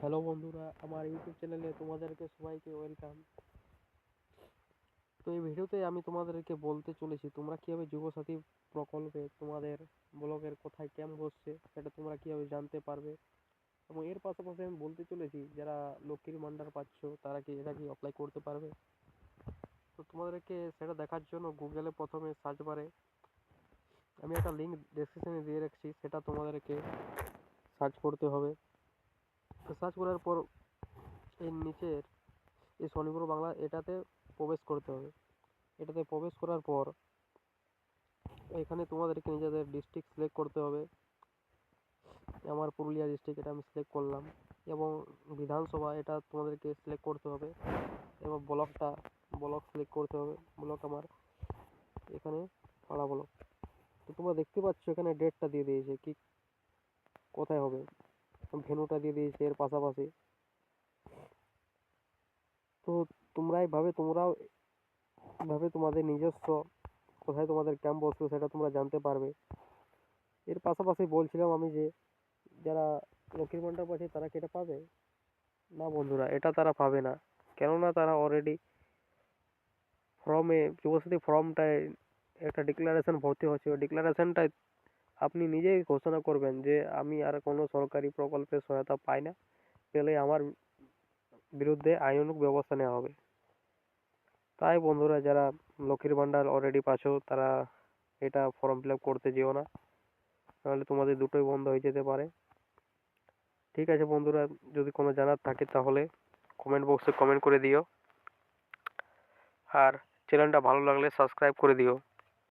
Hello বন্ধুরা, আমার YouTube চ্যানেলে তোমাদেরকে সবাইকে ওয়েলকাম। তো এই ভিডিওতে আমি তোমাদেরকে বলতে চলেছি তোমরা কীভাবে যুবসাথী প্রকল্পে তোমাদের ব্লগের কোথায় ক্যাম্প বসছে সেটা তোমরা কীভাবে জানতে পারবে। এবং এর পাশাপাশি আমি বলতে চলেছি যারা লক্ষ্মীর ভান্ডার পাচ্ছ তারা কি এটা কি অ্যাপ্লাই করতে পারবে। তো তোমাদেরকে সেটা দেখার জন্য গুগলে প্রথমে সার্চ বারে আমি একটা লিঙ্ক ডেসক্রিপশনে দিয়ে রাখছি, সেটা তোমাদেরকে সার্চ করতে হবে। তো সার্চ করার পর এর নিচের এই স্বনির্ভর বাংলা এটাতে প্রবেশ করতে হবে। এটাতে প্রবেশ করার পর এখানে তোমাদেরকে নিজেদের ডিস্ট্রিক্ট সিলেক্ট করতে হবে। আমার পুরুলিয়া ডিস্ট্রিক্ট, এটা আমি সিলেক্ট করলাম। এবং বিধানসভা এটা তোমাদেরকে সিলেক্ট করতে হবে। এবং ব্লক সিলেক্ট করতে হবে। ব্লক আমার এখানে পাড়া ব্লক। তো তোমরা দেখতে পাচ্ছ এখানে ডেটটা দিয়ে দিয়েছে কি কোথায় হবে, ভেন্যুটা দিয়ে দিয়েছে এর পাশাপাশি। তো তোমরাও ভাবে তোমাদের নিজস্ব কোথায় তোমাদের ক্যাম্প বসবে সেটা তোমরা জানতে পারবে। এর পাশাপাশি বলছিলাম আমি যে যারা লক্ষ্মীর ভান্ডার পাচ্ছে তারা কি এটা পাবে? না বন্ধুরা, এটা তারা পাবে না। কেননা তারা অলরেডি যুবসাথী ফর্মটায় একটা ডিক্লারেশন ভর্তি হচ্ছে। ওই ডিক্লারেশনটায় আপনি নিজেই ঘোষণা করবেন যে আমি আর কোনো সরকারি প্রকল্পের সহায়তা পাই না, পেলে আমার বিরুদ্ধে আইনানুগ ব্যবস্থা নেওয়া হবে। তাই বন্ধুরা, যারা লক্ষ্মীর ভান্ডার অলরেডি পাচ্ছো তারা এটা ফর্ম ফিল আপ করতে যেও না, নাহলে তোমাদের দুটোই বন্ধ হয়ে যেতে পারে। ঠিক আছে বন্ধুরা, যদি কোনো জানার থাকে তাহলে কমেন্ট বক্সে কমেন্ট করে দিও। আর চ্যানেলটা ভালো লাগলে সাবস্ক্রাইব করে দিও।